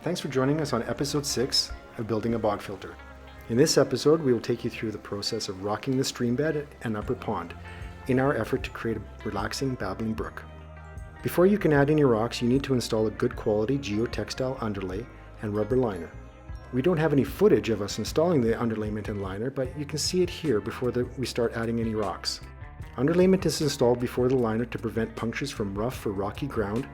Thanks for joining us on episode 6 of Building a Bog Filter. In this episode, we will take you through the process of rocking the stream bed and upper pond in our effort to create a relaxing babbling brook. Before you can add any rocks, you need to install a good quality geo-textile underlay and rubber liner. We don't have any footage of us installing the underlayment and liner, but you can see it here before we start adding any rocks. Underlayment is installed before the liner to prevent punctures from rough or rocky ground.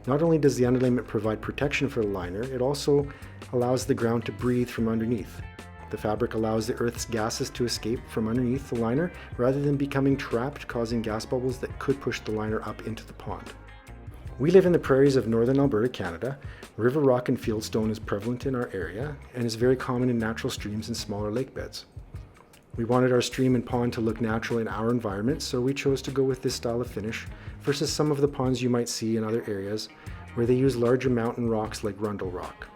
Not only does the underlayment provide protection for the liner, it also allows the ground to breathe from underneath. The fabric allows the earth's gases to escape from underneath the liner rather than becoming trapped, causing gas bubbles that could push the liner up into the pond. We live in the prairies of northern Alberta, Canada. River rock and fieldstone is prevalent in our area and is very common in natural streams and smaller lake beds. We wanted our stream and pond to look natural in our environment, so we chose to go with this style of finish versus some of the ponds you might see in other areas where they use larger mountain rocks like Rundle rock.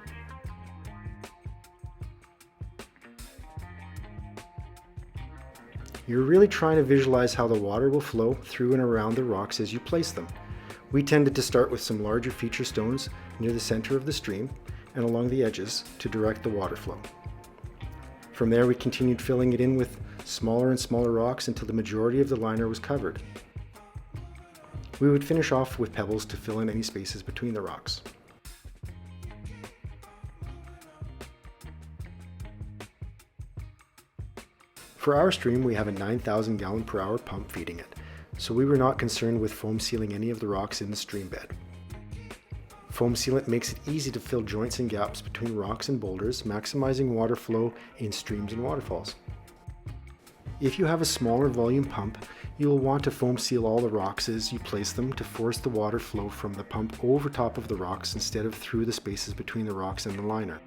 You're really trying to visualize how the water will flow through and around the rocks as you place them. We tended to start with some larger feature stones near the center of the stream and along the edges to direct the water flow. From there, we continued filling it in with smaller and smaller rocks until the majority of the liner was covered. We would finish off with pebbles to fill in any spaces between the rocks. For our stream, we have a 9,000 gallon per hour pump feeding it, so we were not concerned with foam sealing any of the rocks in the stream bed. Foam sealant makes it easy to fill joints and gaps between rocks and boulders, maximizing water flow in streams and waterfalls. If you have a smaller volume pump, you will want to foam seal all the rocks as you place them to force the water flow from the pump over top of the rocks instead of through the spaces between the rocks and the liner.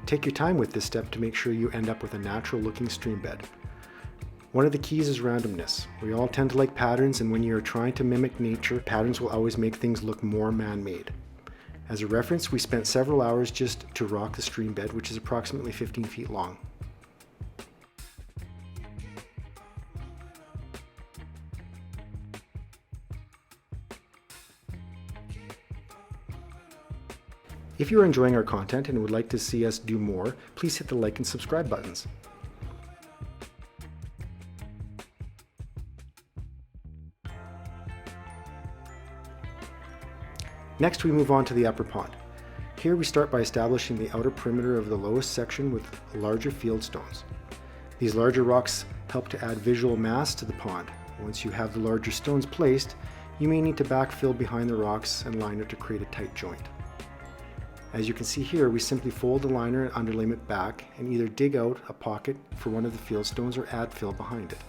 Take your time with this step to make sure you end up with a natural looking stream bed. One of the keys is randomness. We all tend to like patterns, and when you are trying to mimic nature, patterns will always make things look more man-made. As a reference, we spent several hours just to rock the stream bed, which is approximately 15 feet long. If you are enjoying our content and would like to see us do more, please hit the like and subscribe buttons. Next, we move on to the upper pond. Here we start by establishing the outer perimeter of the lowest section with larger field stones. These larger rocks help to add visual mass to the pond. Once you have the larger stones placed, you may need to backfill behind the rocks and liner to create a tight joint. As you can see here, we simply fold the liner and underlayment back and either dig out a pocket for one of the field stones or add fill behind it.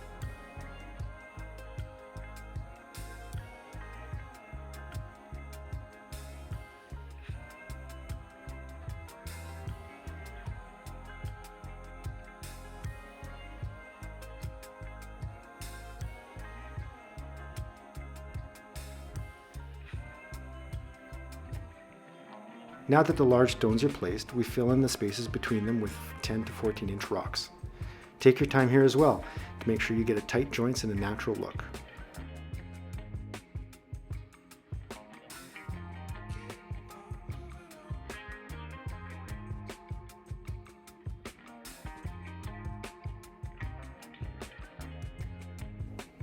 Now that the large stones are placed, we fill in the spaces between them with 10 to 14-inch rocks. Take your time here as well to make sure you get a tight joints and a natural look.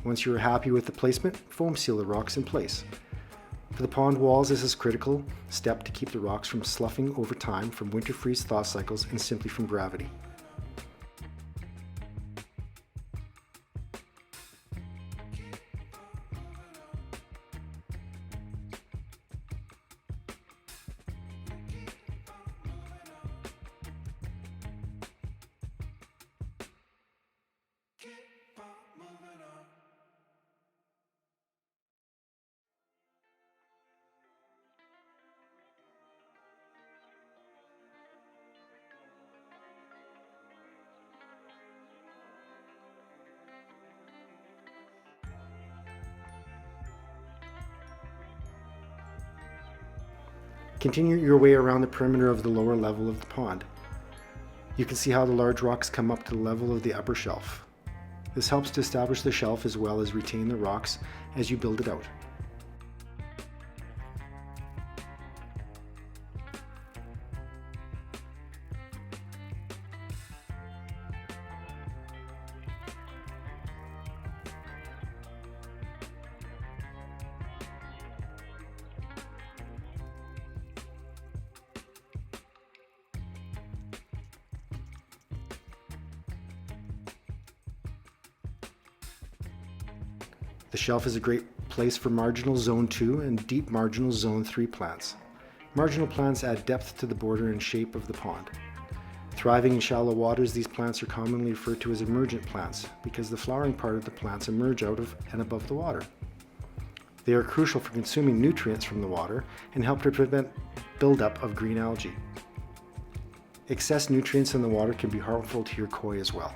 Once you are happy with the placement, foam seal the rocks in place. For the pond walls, this is a critical step to keep the rocks from sloughing over time from winter freeze thaw cycles and simply from gravity. Continue your way around the perimeter of the lower level of the pond. You can see how the large rocks come up to the level of the upper shelf. This helps to establish the shelf as well as retain the rocks as you build it out. The shelf is a great place for marginal zone 2 and deep marginal zone 3 plants. Marginal plants add depth to the border and shape of the pond. Thriving in shallow waters, these plants are commonly referred to as emergent plants because the flowering part of the plants emerge out of and above the water. They are crucial for consuming nutrients from the water and help to prevent buildup of green algae. Excess nutrients in the water can be harmful to your koi as well.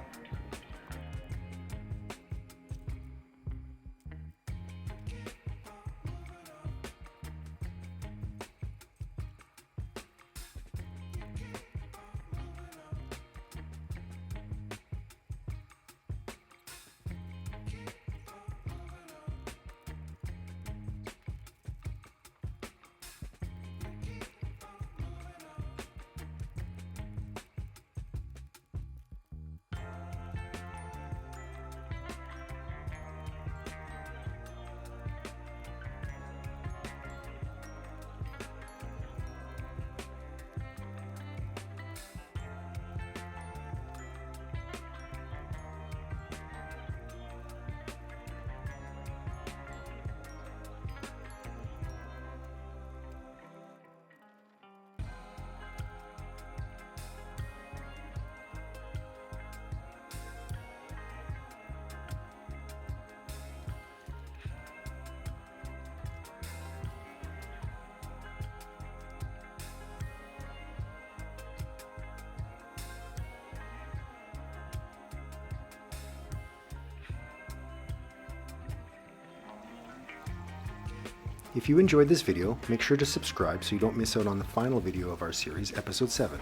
If you enjoyed this video, make sure to subscribe so you don't miss out on the final video of our series, episode 7.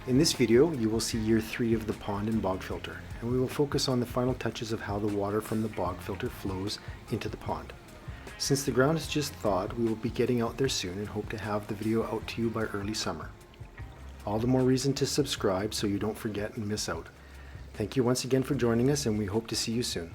In this video, you will see year 3 of the pond and bog filter, and we will focus on the final touches of how the water from the bog filter flows into the pond. Since the ground is just thawed, we will be getting out there soon and hope to have the video out to you by early summer. All the more reason to subscribe so you don't forget and miss out. Thank you once again for joining us, and we hope to see you soon.